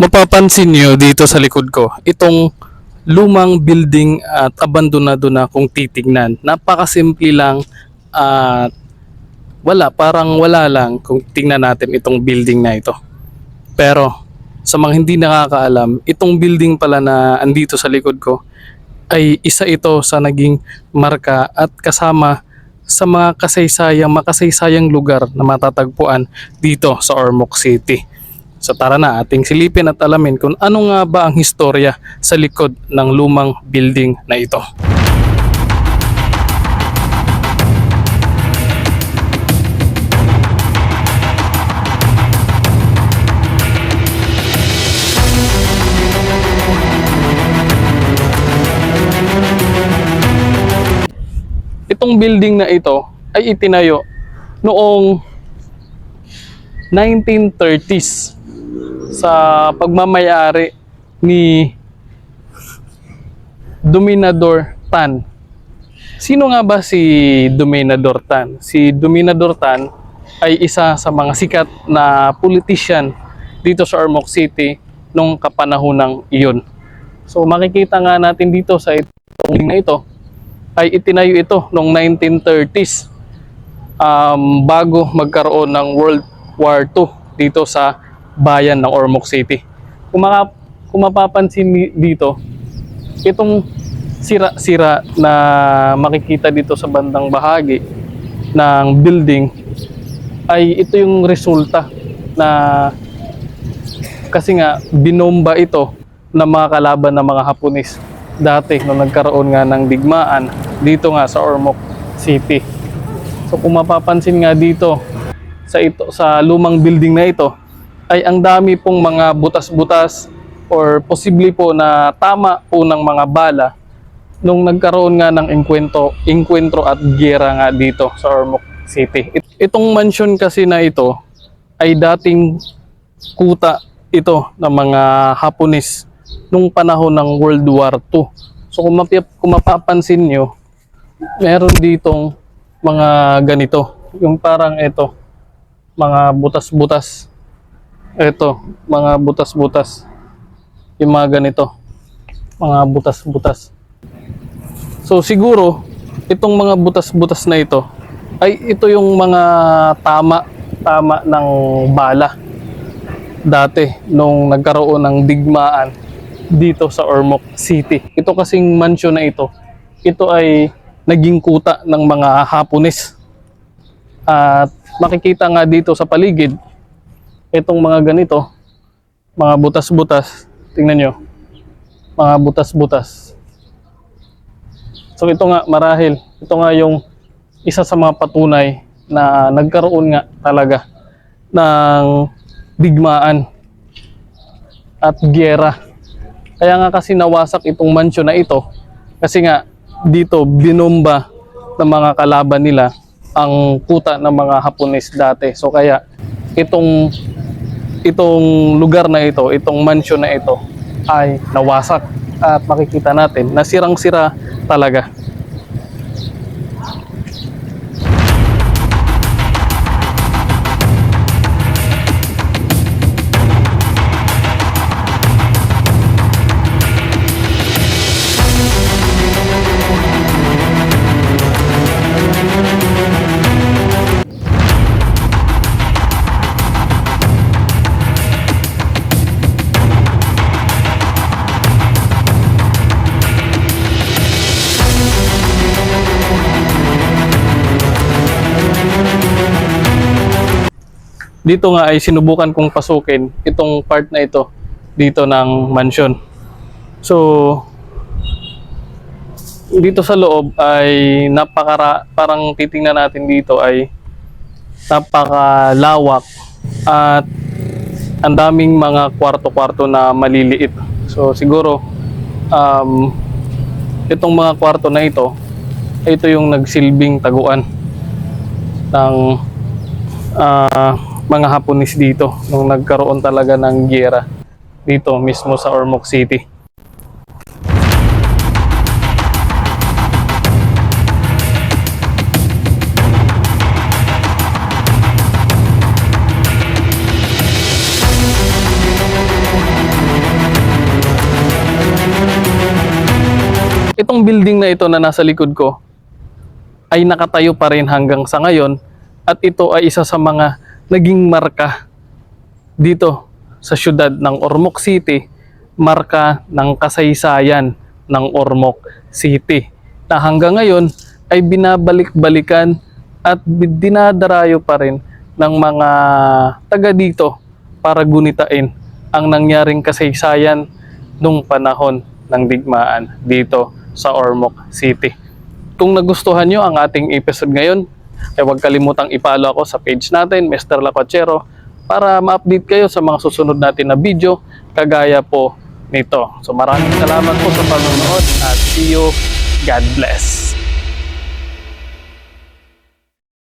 Mapapansin nyo dito sa likod ko, itong lumang building at abandonado na kung titignan. Napakasimple lang at parang wala lang kung tingnan natin itong building na ito. Pero sa mga hindi nakakaalam, itong building pala na andito sa likod ko ay isa ito sa naging marka at kasama sa mga makasaysayang lugar na matatagpuan dito sa Ormoc City. So tara na, ating silipin at alamin kung ano nga ba ang historya sa likod ng lumang building na ito. Itong building na ito ay itinayo noong 1930s sa pagmamayari ni Dominador Tan. Sino nga ba si Dominador Tan? Si Dominador Tan ay isa sa mga sikat na politician dito sa Ormoc City nung kapanahonang iyon. So makikita nga natin dito sa itong na ito ay itinayo ito noong 1930s bago magkaroon ng World War II dito sa bayan ng Ormoc City. Kung mapapansin dito, itong sira-sira na makikita dito sa bandang bahagi ng building ay ito yung resulta na kasi nga binomba ito ng mga kalaban ng mga Hapones dati nung nagkaroon nga ng digmaan dito nga sa Ormoc City. So kung mapapansin nga dito sa lumang building na ito ay ang dami pong mga butas-butas or posible po na tama po ng mga bala nung nagkaroon nga ng engkwentro at giyera nga dito sa Ormoc City. Itong mansion kasi na ito ay dating kuta ito ng mga Hapones nung panahon ng World War II. So kung mapapansin nyo, meron ditong mga ganito. Yung parang ito, mga butas-butas. Ito, mga butas-butas. Yung mga ganito, mga butas-butas. So siguro, itong mga butas-butas na ito, ay ito yung mga tama ng bala dati nung nagkaroon ng digmaan dito sa Ormoc City. Ito kasing mansion na ito ay naging kuta ng mga Hapones. At makikita nga dito sa paligid, itong mga ganito, mga butas-butas. Tingnan nyo, mga butas-butas. So ito nga marahil, ito nga yung isa sa mga patunay na nagkaroon nga talaga ng digmaan at giyera. Kaya nga kasi nawasak itong mansion na ito kasi nga dito binomba ng mga kalaban nila ang kuta ng mga Hapones dati. So kaya itong lugar na ito, itong mansion na ito ay nawasak at makikita natin na sirang-sira talaga. Dito nga ay sinubukan kong pasukin itong part na ito dito ng mansion. So dito sa loob ay parang titingnan natin dito ay napakalawak at ang daming mga kwarto-kwarto na maliliit. So siguro itong mga kwarto na ito yung nagsilbing taguan ng mga Hapones dito nung nagkaroon talaga ng giyera dito mismo sa Ormoc City. Itong building na ito na nasa likod ko ay nakatayo pa rin hanggang sa ngayon at ito ay isa sa mga naging marka dito sa syudad ng Ormoc City, marka ng kasaysayan ng Ormoc City na hanggang ngayon ay binabalik-balikan at dinadarayo pa rin ng mga taga dito para gunitain ang nangyaring kasaysayan nung panahon ng digmaan dito sa Ormoc City. Kung nagustuhan nyo ang ating episode ngayon, ay huwag kalimutang i-follow ako sa page natin, Mr. Lacochero, para ma-update kayo sa mga susunod natin na video kagaya po nito. So maraming salamat po sa panonood at see you. God bless.